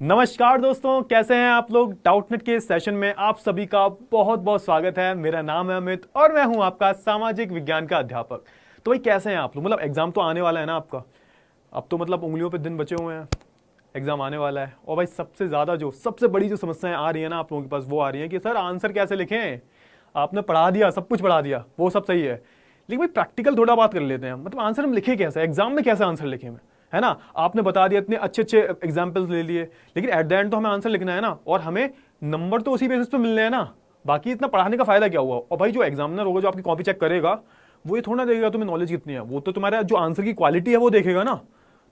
नमस्कार दोस्तों, कैसे हैं आप लोग। डाउटनेट के सेशन में आप सभी का बहुत बहुत स्वागत है। मेरा नाम है अमित और मैं हूं आपका सामाजिक विज्ञान का अध्यापक। तो भाई कैसे हैं आप लोग। मतलब एग्जाम तो आने वाला है ना आपका। अब तो मतलब उंगलियों पे दिन बचे हुए हैं, एग्जाम आने वाला है। और भाई सबसे बड़ी जो समस्याएं आ रही है ना आप लोगों के पास, वो आ रही है कि सर आंसर कैसे लिखें। आपने पढ़ा दिया, सब कुछ पढ़ा दिया, वो सब सही है, लेकिन भाई प्रैक्टिकल थोड़ा बात कर लेते हैं। मतलब आंसर हम लिखे कैसे, एग्जाम में कैसे आंसर लिखे मैं, है ना। आपने बता दिया, इतने अच्छे अच्छे एग्जाम्पल्स ले लिए, लेकिन एट द एंड तो हमें आंसर लिखना है ना, और हमें नंबर तो उसी बेसिस पे मिलने हैं ना। बाकी इतना पढ़ाने का फायदा क्या हुआ। और भाई जो एग्जामिनर होगा, जो आपकी कॉपी चेक करेगा, वो ये थोड़ा ना देखेगा तुम्हें नॉलेज कितनी है, वो तो तुम्हारा जो आंसर की क्वालिटी है वो देखेगा ना।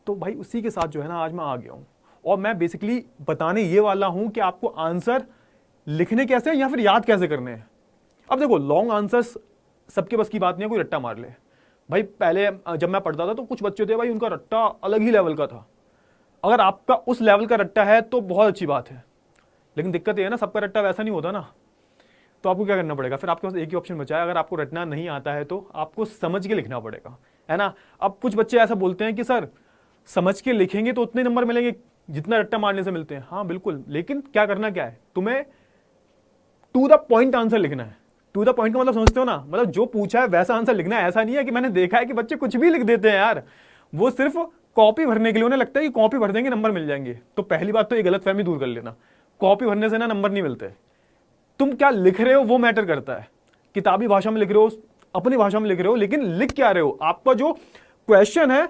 तो भाई उसी के साथ जो है ना आज मैं आ गया हूँ, और मैं बेसिकली बताने ये वाला हूं कि आपको आंसर लिखने कैसे हैं या फिर याद कैसे करने हैं। अब देखो, लॉन्ग आंसर्स सबके बस की बात नहीं है, कोई रट्टा मार ले। भाई पहले जब मैं पढ़ता था तो कुछ बच्चे थे भाई, उनका रट्टा अलग ही लेवल का था। अगर आपका उस लेवल का रट्टा है तो बहुत अच्छी बात है, लेकिन दिक्कत ये है ना, सबका रट्टा वैसा नहीं होता ना। तो आपको क्या करना पड़ेगा, फिर आपके पास एक ही ऑप्शन बचा है। अगर आपको रटना नहीं आता है तो आपको समझ के लिखना पड़ेगा, है ना। अब कुछ बच्चे ऐसा बोलते हैं कि सर समझ के लिखेंगे तो उतने नंबर मिलेंगे जितना रट्टा मारने से मिलते हैं। हाँ बिल्कुल, लेकिन क्या करना क्या है, तुम्हें टू द पॉइंट आंसर लिखना है। टू द पॉइंट का मतलब समझते हो ना, मतलब जो पूछा है वैसा आंसर लिखना है। ऐसा नहीं है कि मैंने देखा है कि बच्चे कुछ भी लिख देते हैं यार, वो सिर्फ कॉपी भरने के लिए, उन्हें लगता है कि कॉपी भर देंगे नंबर मिल जाएंगे। तो पहली बात तो ये गलतफहमी दूर कर लेना, कॉपी भरने से ना नंबर नहीं मिलते। तुम क्या लिख रहे हो वो मैटर करता है। किताबी भाषा में लिख रहे हो, अपनी भाषा में लिख रहे हो, लेकिन लिख क्या रहे हो, आपका जो क्वेश्चन है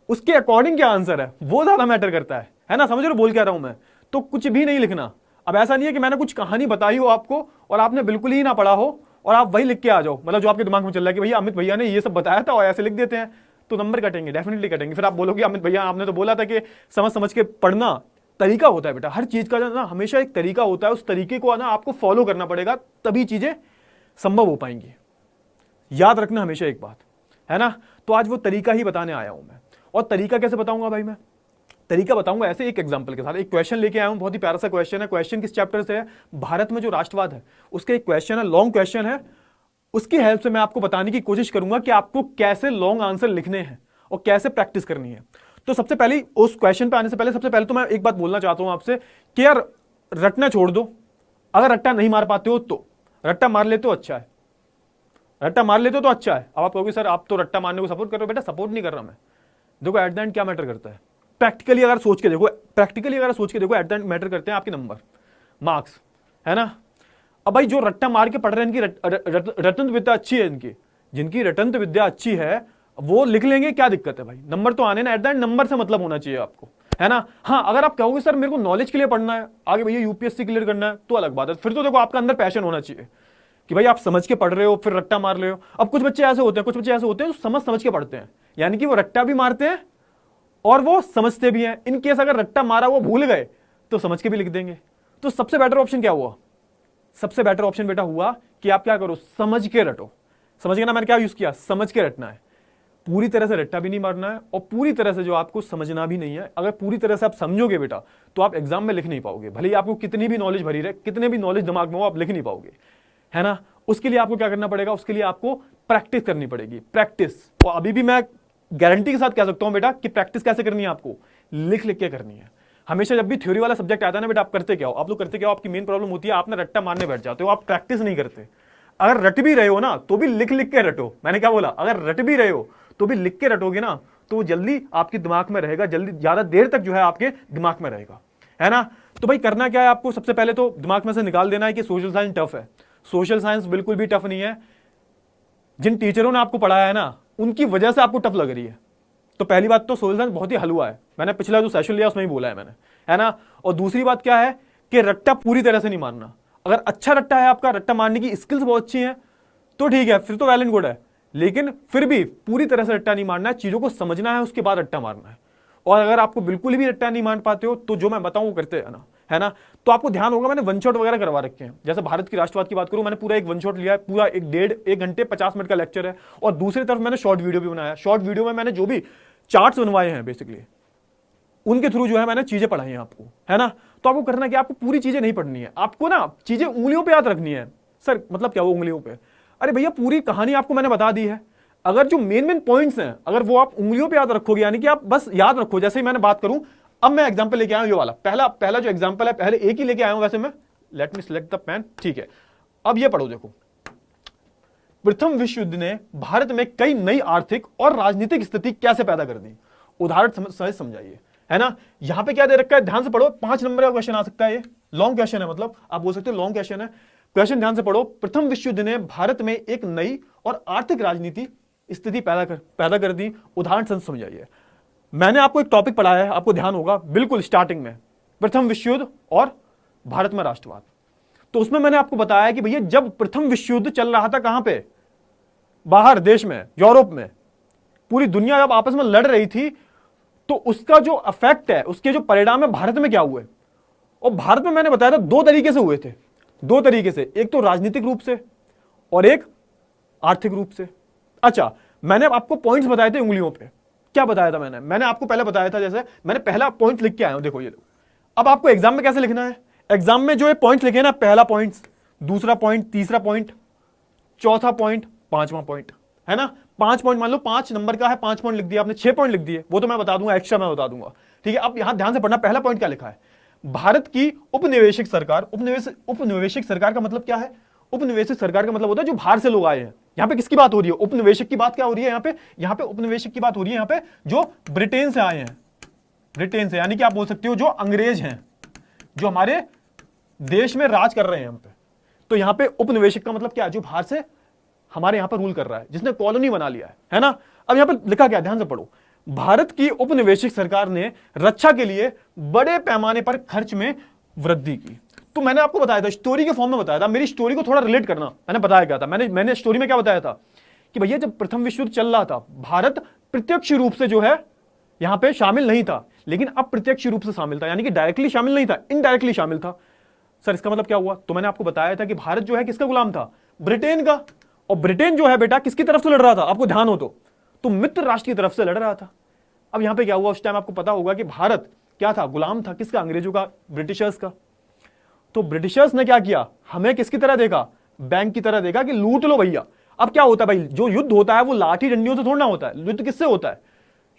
उसके अकॉर्डिंग क्या आंसर है, वो ज्यादा मैटर करता है ना। समझ रहे हो बोल क्या रहा हूं मैं। तो कुछ भी नहीं लिखना। अब ऐसा नहीं है कि मैंने कुछ कहानी बताई हो आपको और आपने बिल्कुल ही ना पढ़ा हो और आप वही लिख के आ जाओ, मतलब जो आपके दिमाग में चल रहा है कि भैया अमित भैया ने ये सब बताया था और ऐसे लिख देते हैं, तो नंबर कटेंगे, डेफिनेटली कटेंगे। फिर आप बोलोगे अमित भैया आपने तो बोला था कि समझ समझ के पढ़ना। तरीका होता है बेटा, हर चीज का ना हमेशा एक तरीका होता है, उस तरीके को ना आपको फॉलो करना पड़ेगा, तभी चीजें संभव हो पाएंगी। याद रखना हमेशा एक बात, है ना। तो आज वो तरीका ही बताने आया हूं मैं। और तरीका कैसे बताऊंगा भाई मैं, तरीका बताऊंगा ऐसे एक एग्जांपल के साथ। एक क्वेश्चन लेके आया हूं, बहुत ही प्यारा सा क्वेश्चन है। क्वेश्चन किस चैप्टर से है, भारत में जो राष्ट्रवाद है उसका एक क्वेश्चन है, लॉन्ग क्वेश्चन है। उसकी हेल्प से मैं आपको बताने की कोशिश करूंगा कि आपको कैसे लॉन्ग आंसर लिखने हैं और कैसे प्रैक्टिस करनी है। तो सबसे पहले उस क्वेश्चन पे आने से पहले सबसे पहले तो मैं एक बात बोलना चाहता हूं आपसे कि यार रटना छोड़ दो। अगर रट्टा नहीं मार पाते हो तो रट्टा मार लेते हो अच्छा है, रट्टा मार लेते हो तो अच्छा है। अब आप कहोगे सर आप तो रट्टा मारने को सपोर्ट कर रहे हो। बेटा सपोर्ट नहीं कर रहा मैं। देखो एट द एंड क्या मैटर करता है, प्रैक्टिकली अगर सोच के देखो, एट द एंड मैटर करते हैं आपके नंबर, मार्क्स, है ना। अब भाई जो रट्टा मार के पढ़ रहे हैं, इनकी रटंत विद्या अच्छी है, इनकी जिनकी रटंत विद्या अच्छी है वो लिख लेंगे, क्या दिक्कत है भाई। नंबर तो आने ना, एट द एंड नंबर से मतलब होना चाहिए आपको, है ना। हाँ अगर आप कहोगे सर मेरे को नॉलेज के लिए पढ़ना है, आगे भैया यूपीएससी क्लियर करना है, तो अलग बात है। फिर तो देखो आपका अंदर पैशन होना चाहिए कि भाई आप समझ के पढ़ रहे हो फिर रट्टा मार रहे हो। अब कुछ बच्चे ऐसे होते हैं जो समझ समझ के पढ़ते हैं, यानी कि वो रट्टा भी मारते हैं और वो समझते भी हैं। इन केस अगर रट्टा मारा वो भूल गए तो समझ के भी लिख देंगे। तो सबसे बेटर ऑप्शन क्या हुआ, सबसे बेटर ऑप्शन बेटा हुआ कि आप क्या करो, समझ के रटो। समझ गए ना, मैंने क्या यूज किया, समझ के रटना है। पूरी तरह से रट्टा भी नहीं मारना है और पूरी तरह से जो आपको समझना भी नहीं है। अगर पूरी तरह से आप समझोगे बेटा तो आप एग्जाम में लिख नहीं पाओगे, भले ही आपको कितनी भी नॉलेज भरी रहे, कितने भी नॉलेज दिमाग में हो, आप लिख नहीं पाओगे, है ना। उसके लिए आपको क्या करना पड़ेगा, उसके लिए आपको प्रैक्टिस करनी पड़ेगी, प्रैक्टिस। और अभी भी मैं गारंटी के साथ कह सकता हूं बेटा कि प्रैक्टिस कैसे करनी है, आपको लिख लिख के करनी है। हमेशा जब भी थ्योरी वाला सब्जेक्ट आता है ना बेटा, आप करते क्या हो, आप लोग करते क्या हो, आपकी मेन प्रॉब्लम होती है आप ना रट्टा मारने बैठ जाते हो, आप प्रैक्टिस नहीं करते। अगर रट भी रहे हो ना तो भी लिख लिख के रटो। मैंने क्या बोला, अगर रट भी रहे हो तो भी लिख के रटोगे ना, तो वो जल्दी आपके दिमाग में रहेगा, जल्दी ज्यादा देर तक जो है आपके दिमाग में रहेगा, है ना। तो भाई करना क्या है आपको, सबसे पहले तो दिमाग में से निकाल देना है कि सोशल साइंस टफ है। सोशल साइंस बिल्कुल भी टफ नहीं है। जिन टीचरों ने आपको पढ़ाया है ना उनकी वजह से आपको टफ लग रही है। तो पहली बात तो सोशल साइंस बहुत ही हलवा है, मैंने पिछला जो सेशन लिया उसमें ही बोला है मैंने, है ना। और दूसरी बात क्या है कि रट्टा पूरी तरह से नहीं मारना। अगर अच्छा रट्टा है, आपका रट्टा मारने की स्किल्स बहुत अच्छी हैं तो ठीक है, फिर तो वेल एंड गुड है, लेकिन फिर भी पूरी तरह से रट्टा नहीं मारना है, चीजों को समझना है उसके बाद रट्टा मारना है। और अगर आपको बिल्कुल भी रट्टा नहीं मार पाते हो तो जो मैं बताऊं वो करते हैं ना, है ना। तो आपको ध्यान होगा मैंने वन शॉट वगैरह करवा रखे हैं। जैसे भारत की राष्ट्रवाद की बात करूं, मैंने पूरा एक वन शॉट लिया है, पूरा एक घंटे 50 मिनट का लेक्चर है। और दूसरी तरफ मैंने शॉर्ट वीडियो भी बनाया। शॉर्ट वीडियो में मैंने जो भी चार्ट्स बनवाए हैं बेसिकली उनके थ्रू जो है मैंने चीजें पढ़ाई हैं आपको, है ना। तो आपको करना क्या, आपको पूरी चीजें नहीं पढ़नी है, आपको ना चीजें उंगलियों पे याद रखनी है। सर मतलब क्या वो उंगलियों पे, अरे भैया पूरी कहानी आपको मैंने बता दी है। अगर जो मेन मेन पॉइंट्स हैं अगर वो आप उंगलियों पे याद रखोगे, यानी कि आप बस याद रखो, जैसे ही मैंने बात करूं अब मैं एग्जांपल लेके आया हूं ये वाला, पहला पहला जो एग्जांपल है, पहले एक ही लेके आया हूं वैसे मैं, let me select the pen, ठीक है। अब ये पढ़ो, देखो, प्रथम विश्व युद्ध ने भारत में कई नई आर्थिक और राजनीतिक स्थिति कैसे पैदा कर दी, उदाहरण सहित समझाइए, है ना। यहां पे क्या दे रखा है, ध्यान से पढ़ो, 5 नंबर का क्वेश्चन आ सकता है, ये लॉन्ग क्वेश्चन है, मतलब आप बोल सकते हो लॉन्ग क्वेश्चन है। क्वेश्चन ध्यान से पढ़ो, प्रथम विश्व युद्ध ने भारत में एक नई और आर्थिक राजनीति स्थिति पैदा कर दी, उदाहरण सहित समझाइए। मैंने आपको एक टॉपिक पढ़ाया है, आपको ध्यान होगा, बिल्कुल स्टार्टिंग में, प्रथम विश्व युद्ध और भारत में राष्ट्रवाद। तो उसमें मैंने आपको बताया कि भैया जब प्रथम विश्व युद्ध चल रहा था, कहां पे, बाहर देश में, यूरोप में, पूरी दुनिया जब आपस में लड़ रही थी, तो उसका जो इफेक्ट है, उसके जो परिणाम है भारत में क्या हुए, और भारत में मैंने बताया था 2 तरीके से हुए थे, 2 तरीके से, एक तो राजनीतिक रूप से और एक आर्थिक रूप से। अच्छा, मैंने आपको पॉइंट्स बताए थे उंगलियों पे, क्या बताया था मैंने आपको पहले बताया था, जैसे मैंने पहला पॉइंट लिख के आया हूं, देखो ये। अब आपको एग्जाम में कैसे लिखना है, एग्जाम में जो पॉइंट लिखे ना, पहला पॉइंट, दूसरा पॉइंट, तीसरा पॉइंट, चौथा पॉइंट, 5वां पॉइंट, है ना। 5 पॉइंट, मान लो 5 नंबर का है, 5 पॉइंट लिख दिया आपने, 6 पॉइंट लिख दिए, वो तो मैं बता दूंगा, एक्स्ट्रा मैं बता दूंगा, ठीक है। अब यहां ध्यान से पढ़ना, पहला पॉइंट क्या लिखा है, भारत की उपनिवेशिक सरकार। उपनिवेशिक सरकार का मतलब क्या है, उपनिवेशिक सरकार का मतलब होता है जो बाहर से लोग आए हैं। यहां पे किसकी बात हो रही है, उपनिवेशक की बात क्या हो रही है, यहां पे उपनिवेशक की बात हो रही है, यहां पे जो ब्रिटेन से आए हैं, ब्रिटेन से, यानी कि आप बोल सकते हो जो अंग्रेज हैं, जो हमारे देश में राज कर रहे हैं हम पे। तो यहां पे उपनिवेशक का मतलब क्या है, जो बाहर से हमारे यहां पर रूल कर रहा है, जिसने कॉलोनी बना लिया है ना। अब यहां पर लिखा क्या, ध्यान से पढ़ो, भारत की उपनिवेशिक सरकार ने रक्षा के लिए बड़े पैमाने पर खर्च में वृद्धि की। तो मैंने आपको बताया था, स्टोरी के फॉर्म में बताया था, मेरी स्टोरी को थोड़ा रिलेट करना, मैंने बताया क्या था, मैंने स्टोरी में क्या बताया था कि भैया जब प्रथम विश्व युद्ध चल रहा था, भारत प्रत्यक्ष रूप से जो है यहां पे शामिल नहीं था, लेकिन अब प्रत्यक्ष रूप से शामिल था, यानी कि डायरेक्टली शामिल नहीं था, इनडायरेक्टली शामिल था। सर इसका मतलब क्या हुआ, तो मैंने आपको बताया था कि भारत जो है किसका गुलाम था, ब्रिटेन का। और ब्रिटेन जो है बेटा किसकी तरफ से लड़ रहा था, आपको ध्यान हो तो मित्र राष्ट्र की तरफ से लड़ रहा था। अब यहां पे क्या हुआ, उस टाइम आपको पता होगा कि भारत क्या था, गुलाम था, किसका, अंग्रेजों का, ब्रिटिशर्स का। तो ब्रिटिशर्स ने क्या किया, हमें किसकी तरह देखा, बैंक की तरह देखा कि लूट लो भैया। अब क्या होता है भाई, जो युद्ध होता है वो लाठी डंडियों से थोड़ा ना होता है, युद्ध किससे होता है,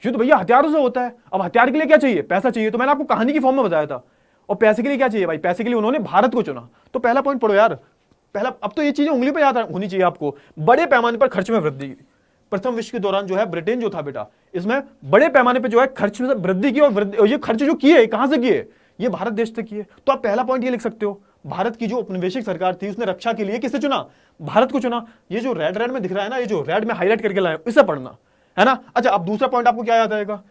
युद्ध भैया हथियारों से होता है। अब हथियार के लिए क्या चाहिए, पैसा चाहिए, तो मैंने आपको कहानी की फॉर्म में बताया था। और पैसे के लिए क्या चाहिए भाई, पैसे के लिए उन्होंने भारत को चुना। तो पहला पॉइंट पढ़ो यार, पहला, अब तो ये चीजें उंगली पे याद होनी चाहिए आपको, बड़े पैमाने पर खर्च में वृद्धि। प्रथम विश्व के दौरान जो है ब्रिटेन जो था बेटा, इसमें बड़े पैमाने पे जो है खर्च में वृद्धि की, और ये खर्च जो किए कहां से किए, ये भारत देश से किए। तो आप पहला पॉइंट ये लिख सकते हो, भारत की जो उपनिवेशिक सरकार थी उसने रक्षा के लिए किसे चुना, भारत को चुना। ये जो रेड रेड में दिख रहा है ना, ये जो रेड में हाईलाइट करके लाया इसे पढ़ना है ना। अच्छा, अब दूसरा पॉइंट आपको क्या याद आएगा,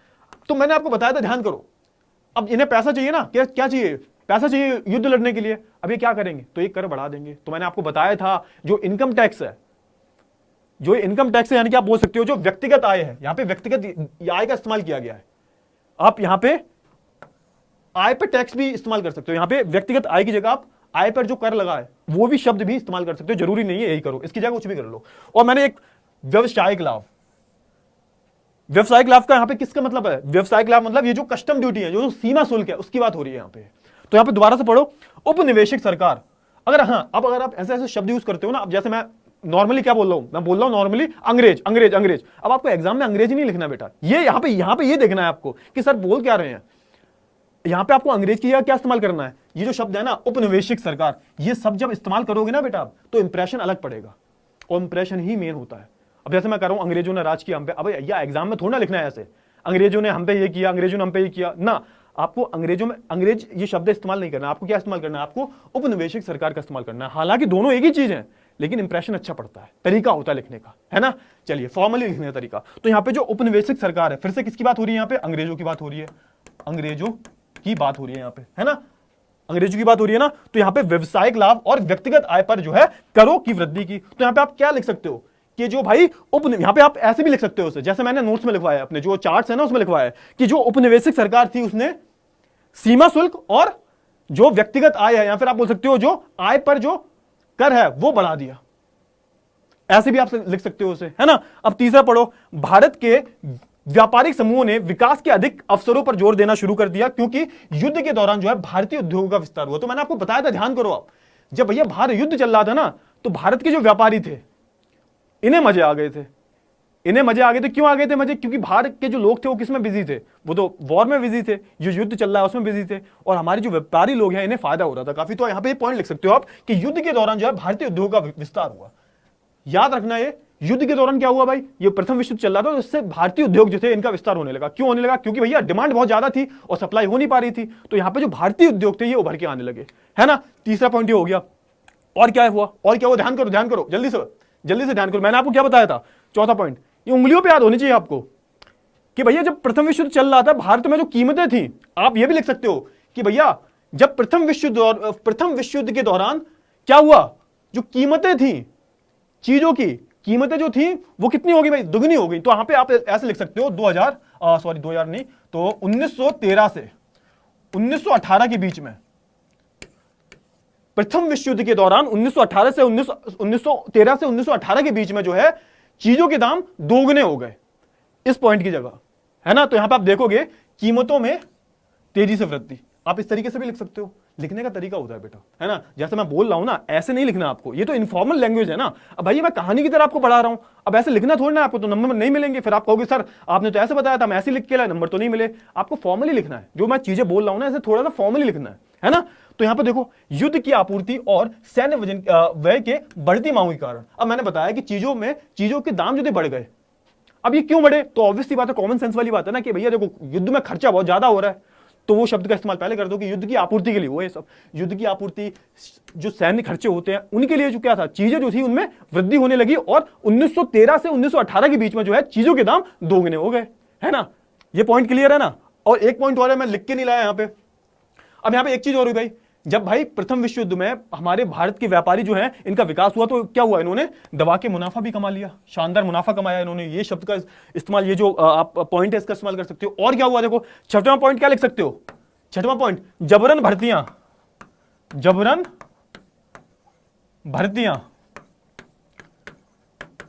तो मैंने आपको बताया था, ध्यान करो, अब इन्हें पैसा चाहिए ना, क्या चाहिए, पैसा चाहिए युद्ध लड़ने के लिए। अब ये क्या करेंगे, तो ये कर बढ़ा देंगे। तो मैंने आपको बताया था जो इनकम टैक्स है, जो इनकम टैक्स है, यानी कि आप बोल सकते हो जो व्यक्तिगत आय है, यहां पे व्यक्तिगत आय का इस्तेमाल किया गया है। आप यहां पे आय पर टैक्स भी इस्तेमाल कर सकते हो, यहां पे व्यक्तिगत आय की जगह आप आय पर जो कर लगा है वो भी शब्द भी इस्तेमाल कर सकते हो, जरूरी नहीं है यही करो, इसकी जगह कुछ भी कर लो। और मैंने एक व्यवसायिक लाभ, व्यवसायिक लाभ का यहां पे किसका मतलब है, व्यवसायिक लाभ मतलब ये जो कस्टम ड्यूटी है, जो सीमा शुल्क है, उसकी बात हो रही है यहां पे। तो यहां पे दोबारा से पढ़ो, उपनिवेशिक सरकार। अगर हाँ, अब अगर आप ऐसे ऐसे शब्द यूज करते हो ना, अब जैसे मैं नॉर्मली क्या बोल रहा हूं, मैं बोल रहा हूं नॉर्मली अंग्रेज अंग्रेज अंग्रेज। अब आपको एग्जाम में अंग्रेजी नहीं लिखना बेटा, ये यहां पे ये देखना है आपको कि सर बोल क्या रहे हैं। यहां पे आपको अंग्रेज की जगह क्या इस्तेमाल करना है, ये जो शब्द है ना उपनिवेशिक सरकार, ये सब जब इस्तेमाल करोगे ना बेटा तो इंप्रेशन अलग पड़ेगा, और इंप्रेशन ही मेन होता है। अब जैसे मैं कह रहा हूं अंग्रेजों ने राज किया हम पे, अब या एग्जाम में थोड़ा ना लिखना है ऐसे अंग्रेजों ने हम पे ये किया, अंग्रेजों ने हम पे ये किया ना। आपको अंग्रेजों में अंग्रेज ये शब्द इस्तेमाल नहीं करना, आपको क्या इस्तेमाल करना है, आपको उपनिवेशिक सरकार का इस्तेमाल करना है। हालांकि दोनों एक ही चीज है, लेकिन इंप्रेशन अच्छा पड़ता है, तरीका होता है लिखने का, है ना। चलिए फॉर्मली लिखने का तरीका, तो यहां पे जो उपनिवेशिक सरकार है, फिर से किसकी बात हो रही है, यहां पे अंग्रेजों की बात हो रही है, अंग्रेजों की बात हो रही है यहां पे, है ना, अंग्रेजों की बात हो रही है ना। तो यहां पे व्यवसायिक लाभ और व्यक्तिगत आय पर जो है करों की वृद्धि की। तो यहां पे आप क्या लिख सकते हो कि जो भाई यहां पे आप ऐसे भी लिख सकते हो उसे, जैसे मैंने नोट्स में लिखवाया, अपने जो चार्ट्स है ना उसमें लिखवाया कि जो उपनिवेशिक सरकार थी उसने सीमा शुल्क और जो व्यक्तिगत आय है, या फिर आप बोल सकते हो जो आय पर जो कर है वो बढ़ा दिया, ऐसे भी आप लिख सकते हो उसे, है ना। अब तीसरा पढ़ो, भारत के व्यापारिक समूहों ने विकास के अधिक अवसरों पर जोर देना शुरू कर दिया, क्योंकि युद्ध के दौरान जो है भारतीय उद्योगों का विस्तार हुआ। तो मैंने आपको बताया था, ध्यान करो, आप जब भैया बाहर युद्ध चल रहा था ना, तो भारत के जो व्यापारी थे इन्हें मजे आ गए थे, इन्हें मजे आ गए थे। क्यों आ गए थे मजे? क्योंकि बाहर के जो लोग थे वो किसमें बिजी थे? वो तो वॉर में बिजी थे, जो युद्ध चल रहा है उसमें बिजी थे, और हमारे जो व्यापारी लोग हैं इन्हें फायदा हो रहा था काफी। तो यहाँ पे पॉइंट लिख सकते हो आप कि युद्ध के दौरान जो है भारतीय उद्योग का विस्तार हुआ। याद रखना, ये युद्ध के दौरान क्या हुआ भाई? ये प्रथम विश्व युद्ध चल रहा था, तो इससे भारतीय उद्योग जो थे इनका विस्तार होने लगा। क्यों होने लगा? क्योंकि भैया डिमांड बहुत ज्यादा थी और सप्लाई हो नहीं पा रही थी, तो यहाँ पे जो भारतीय उद्योग थे ये उभर के आने लगे, है ना। तीसरा पॉइंट ये हो गया। और क्या हुआ? और क्या हुआ? ध्यान करो, ध्यान करो, जल्दी से ध्यान करो। मैंने आपको क्या बताया था? चौथा पॉइंट, ये उंगलियों पे याद होनी चाहिए आपको कि भैया जब प्रथम विश्व युद्ध चल रहा था भारत में जो कीमतें थी, आप ये भी लिख सकते हो कि भैया जब प्रथम विश्व युद्ध के दौरान क्या हुआ? जो कीमतें थी, चीजों की कीमतें जो थी वो कितनी होगी भाई? दुगनी हो गई। तो यहां पे आप ऐसे लिख सकते हो 2000 नहीं, तो 1913 से 1918 के बीच में, प्रथम विश्व युद्ध के दौरान 1913 से 1918 के बीच में जो है चीजों के दाम दोगुने हो गए इस पॉइंट की जगह, है ना। तो यहां पे आप देखोगे कीमतों में तेजी से वृद्धि। आप इस तरीके से भी लिख सकते हो, लिखने का तरीका होता है बेटा, है ना। जैसे मैं बोल रहा हूं ना, ऐसे नहीं लिखना आपको, ये तो इनफॉर्मल लैंग्वेज है ना। अब भाई मैं कहानी की तरह आपको पढ़ा रहा हूं, अब ऐसे लिखना थोड़ी ना आपको, तो नंबर नहीं मिलेंगे। फिर आप कहोगे सर आपने तो ऐसे बताया था, मैं ऐसे लिख के लाया, नंबर तो नहीं मिले। आपको फॉर्मली लिखना है, जो मैं चीजें बोल रहा हूं ना ऐसे थोड़ा सा फॉर्मली लिखना है ना। तो यहां पर देखो, युद्ध की आपूर्ति और सैन्य व्यय के बढ़ती मांग के कारण, अब मैंने बताया कि चीजों के दाम जो थे बढ़ गए। अब ये क्यों बढ़े? तो ऑब्वियसली बात है, कॉमन सेंस वाली बात है ना कि भैया देखो युद्ध में खर्चा बहुत ज्यादा हो रहा है, तो वो शब्द का इस्तेमाल पहले कर दो कि युद्ध की आपूर्ति के लिए। वो ये सब युद्ध की आपूर्ति, जो सैन्य खर्चे होते हैं उनके लिए जो क्या था, चीजें जो थी उनमें वृद्धि होने लगी, और 1913 से 1918 के बीच में जो है चीजों के दाम दोगुने हो गए, है ना। ये पॉइंट क्लियर है ना। और एक पॉइंट और है, मैं लिख के नहीं लाया यहां पे। अब यहां पे एक चीज और हुई भाई, जब भाई प्रथम विश्व युद्ध में हमारे भारत के व्यापारी जो हैं इनका विकास हुआ, तो क्या हुआ? इन्होंने दबा के मुनाफा भी कमा लिया, शानदार मुनाफा कमाया इन्होंने। ये शब्द का इस्तेमाल, ये जो आप पॉइंट है इसका इस्तेमाल कर सकते हो। और क्या हुआ देखो, छठवां पॉइंट क्या लिख सकते हो? छठवां पॉइंट, जबरन भर्तियां।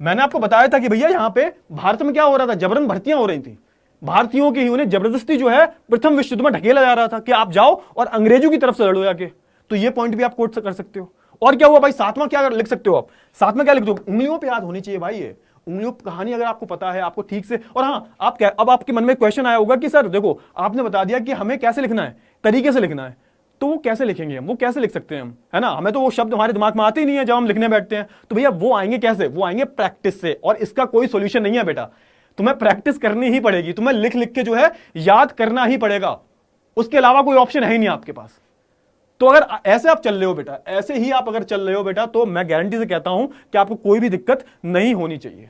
मैंने आपको बताया था कि भैया यहां पे भारत में क्या हो रहा था, जबरन भर्तियां हो रही थी। भारतीयों की ही उन्हें जबरदस्ती जो है प्रथम विश्व युद्ध में ढकेला जा रहा था कि आप जाओ और अंग्रेजों की तरफ से लड़ो जाके। तो ये पॉइंट भी आप कोट कर सकते हो। और क्या हुआ भाई? सातवां क्या लिख सकते हो आप? सातवां क्या लिख दो? उंगलियों पे याद होनी चाहिए भाई, ये उंगलियों कहानी अगर आपको पता है, आपको ठीक से। और हाँ, आप क्या, अब आपके मन में क्वेश्चन आया होगा कि सर देखो आपने बता दिया कि हमें कैसे लिखना है, तरीके से लिखना है, तो वो कैसे लिखेंगे हम, वो कैसे लिख सकते हैं हम, है ना। हमें तो वो शब्द हमारे दिमाग में आते ही नहीं है जब हम लिखने बैठते हैं। तो भैया वो आएंगे कैसे? वो आएंगे प्रैक्टिस से, और इसका कोई सोल्यूशन नहीं है बेटा, तुम्हें प्रैक्टिस करनी ही पड़ेगी, तुम्हें लिख लिख के जो है याद करना ही पड़ेगा, उसके अलावा कोई ऑप्शन है ही नहीं आपके पास। तो अगर ऐसे आप चल रहे हो बेटा, ऐसे ही आप अगर चल रहे हो बेटा, तो मैं गारंटी से कहता हूं कि आपको कोई भी दिक्कत नहीं होनी चाहिए,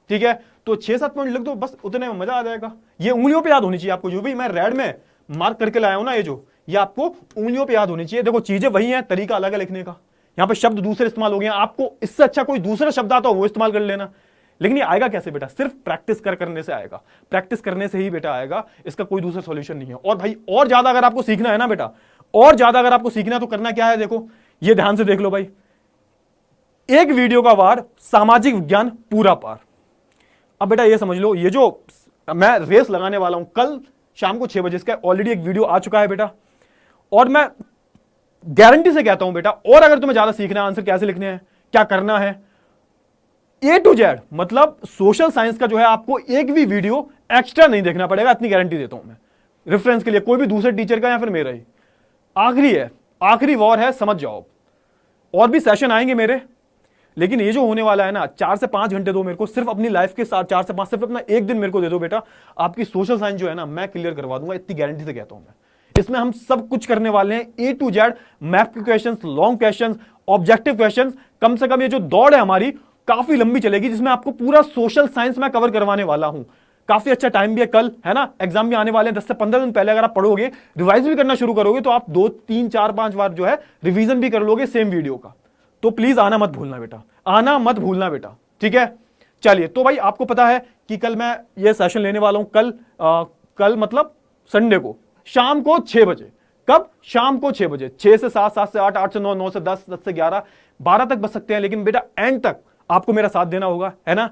ठीक है। तो 6-7 पॉइंट लिख दो, बस उतने में मजा आ जाएगा। ये उंगलियों पे याद होनी चाहिए आपको, जो भी मैं रेड में मार्क करके लाया हूं ना, ये आपको उंगलियों पे याद होनी चाहिए। देखो चीजें वही हैं, तरीका अलग है लिखने का। यहां पे शब्द दूसरे इस्तेमाल हो गए, आपको इससे अच्छा कोई दूसरा शब्द आता हो वो इस्तेमाल कर लेना। लेकिन ये आएगा कैसे बेटा? सिर्फ प्रैक्टिस करने से आएगा, प्रैक्टिस करने से ही बेटा आएगा, इसका कोई दूसरा सॉल्यूशन नहीं है। और भाई और ज्यादा अगर आपको सीखना है ना बेटा, और ज्यादा अगर आपको सीखना है तो करना क्या है, देखो ये ध्यान से देख लो भाई, एक वीडियो का वार सामाजिक विज्ञान पूरा पार। अब बेटा ये समझ लो, ये जो मैं रेस लगाने वाला हूं कल शाम को 6 बजे, इसका ऑलरेडी एक वीडियो आ चुका है बेटा, और मैं गारंटी से कहता हूं बेटा, और अगर तुम्हें ज्यादा सीखना है, आंसर कैसे लिखने हैं, क्या करना है, A to Z मतलब सोशल साइंस का जो है आपको एक भी वीडियो एक्स्ट्रा नहीं देखना पड़ेगा, इतनी गारंटी देता हूं मैं, रेफरेंस के लिए, कोई भी दूसरे टीचर का या फिर मेरा ही। आखिरी है, आखिरी वॉर है, समझ जाओ। और भी सेशन आएंगे मेरे, लेकिन ये जो होने वाला है ना, 4 से 5 घंटे दो मेरे को, सिर्फ अपनी लाइफ के साथ 4 से 5, सिर्फ अपना एक दिन मेरे को दे दो बेटा, आपकी सोशल साइंस जो है ना मैं क्लियर करवा दूंगा, इतनी गारंटी से कहता हूं मैं। इसमें हम सब कुछ करने वाले हैं, A to Z, मैथ के questions, long questions, objective questions. कम से कम ये जो दौड़ है हमारी काफी लंबी चलेगी, जिसमें आपको पूरा सोशल साइंस मैं कवर करवाने वाला हूं। काफी अच्छा टाइम भी है कल, है ना, एग्जाम भी आने वाले हैं। 10 से 15 दिन पहले अगर आप पढ़ोगे, रिवाइज भी करना शुरू करोगे, तो आप 2, 3, 4, 5 बार जो है रिवीजन भी कर लोगे सेम वीडियो का। तो प्लीज आना मत भूलना बेटा, आना मत भूलना बेटा, ठीक है। चलिए, तो भाई आपको पता है कि कल मैं ये सेशन लेने वाला हूं, कल मतलब संडे को शाम को 6 बजे। कब? शाम को 6 बजे, 6 से 7, 7 से 8, 8 से 9, 9 से 10, 10 से 11, 12 तक बच सकते हैं, लेकिन बेटा एंड तक आपको मेरा साथ देना होगा, है ना।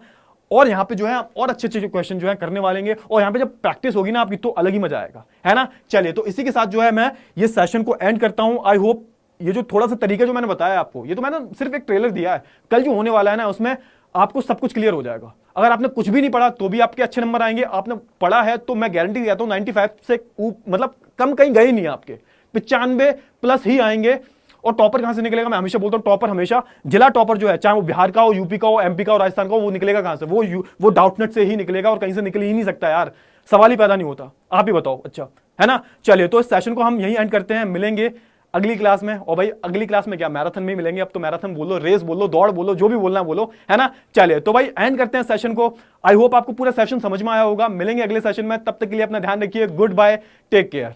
और यहां पे जो है और अच्छे अच्छे क्वेश्चन जो है करने वालेंगे, और यहां पे जब प्रैक्टिस होगी ना आपकी, तो अलग ही मजा आएगा, है ना। चलिए, तो इसी के साथ जो है मैं ये सेशन को एंड करता हूं। आई होप ये जो थोड़ा सा तरीका जो मैंने बताया आपको, ये तो मैंने सिर्फ एक ट्रेलर दिया है, कल जो होने वाला है ना उसमें आपको सब कुछ क्लियर हो जाएगा। अगर आपने कुछ भी नहीं पढ़ा तो भी आपके अच्छे नंबर आएंगे, आपने पढ़ा है तो मैं गारंटी देता हूं 95 से मतलब कम कहीं गए नहीं, आपके 95 प्लस ही आएंगे। और टॉपर कहां से निकलेगा, मैं हमेशा बोलता हूं टॉपर हमेशा जिला टॉपर जो है, चाहे वो बिहार का हो, यूपी का हो, एमपी का हो, राजस्थान का हो, वो निकलेगा कहां से, वो डाउटनेट से ही निकलेगा, और कहीं से निकल ही नहीं सकता यार, सवाल ही पैदा नहीं होता। आप ही बताओ, अच्छा है ना। चलिए तो इस सेशन को हम यहीं एंड करते हैं, मिलेंगे अगली क्लास में। और भाई अगली क्लास में क्या, मैराथन में मिलेंगे। अब तो मैराथन बोलो, रेस बोलो, दौड़ बोलो, जो भी बोलना है बोलो, है ना। चलिए तो भाई एंड करते हैं सेशन को। आई होप आपको पूरा सेशन समझ में आया होगा। मिलेंगे अगले सेशन में, तब तक के लिए अपना ध्यान रखिए। Good bye, take care.